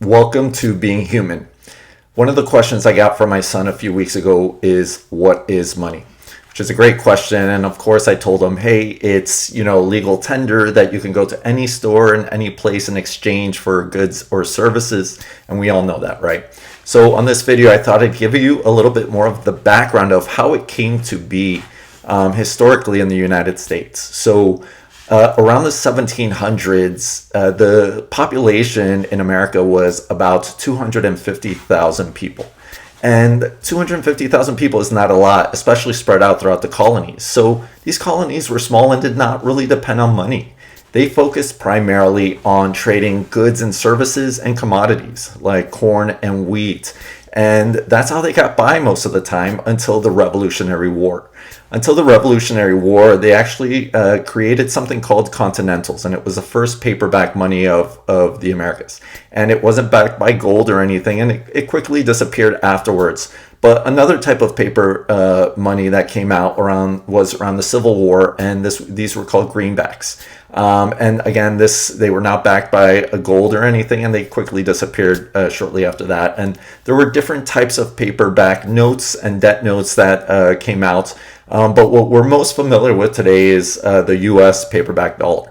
Welcome to Being Human. One of the questions I got from my son a few weeks ago is, what is money? Which is a great question. And of course, I told him, hey, it's, legal tender that you can go to any store in any place and exchange for goods or services. And we all know that, right? So on this video, I thought I'd give you a little bit more of the background of how it came to be historically in the United States. So around the 1700s, the population in America was about 250,000 people. And 250,000 people is not a lot, especially spread out throughout the colonies. So these colonies were small and did not really depend on money. They focused primarily on trading goods and services and commodities like corn and wheat. And that's how they got by most of the time until the Revolutionary War. Until the Revolutionary War, they actually created something called Continentals, and it was the first paperback money of the Americas. And it wasn't backed by gold or anything, and it quickly disappeared afterwards. But another type of paper money that came out was around the Civil War, and these were called greenbacks. And again, they were not backed by a gold or anything, and they quickly disappeared shortly after that. And there were different types of paperback notes and debt notes that came out. But what we're most familiar with today is the U.S. paperback dollar.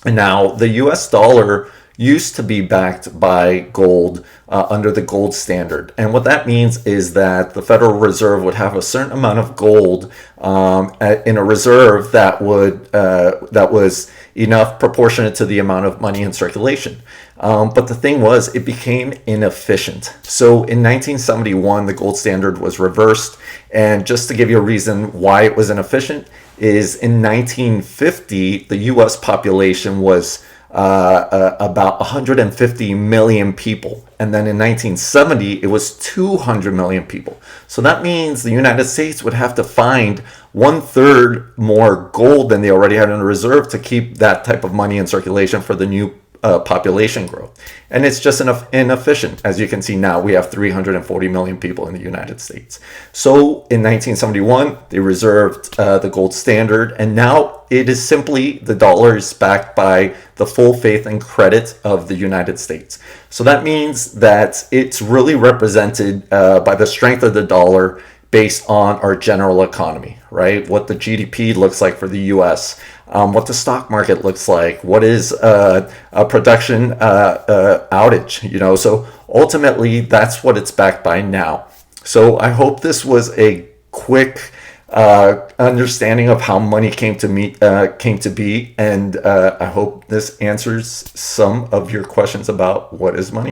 And now the U.S. dollar used to be backed by gold under the gold standard. And what that means is that the Federal Reserve would have a certain amount of gold in a reserve that was enough proportionate to the amount of money in circulation. But the thing was, it became inefficient. So in 1971, the gold standard was reversed. And just to give you a reason why it was inefficient is in 1950, the U.S. population was about 150 million people. And then in 1970, it was 200 million people. So that means the United States would have to find 1/3 more gold than they already had in reserve to keep that type of money in circulation for the new population growth. And it's just inefficient. As you can see now, we have 340 million people in the United States. So in 1971, they reserved the gold standard, and now it is simply the dollar is backed by the full faith and credit of the United States. So that means that it's really represented by the strength of the dollar based on our general economy, right? What the GDP looks like for the US, what the stock market looks like, what is a production outage, So ultimately, that's what it's backed by now. So I hope this was a quick understanding of how money came to be, and I hope this answers some of your questions about what is money.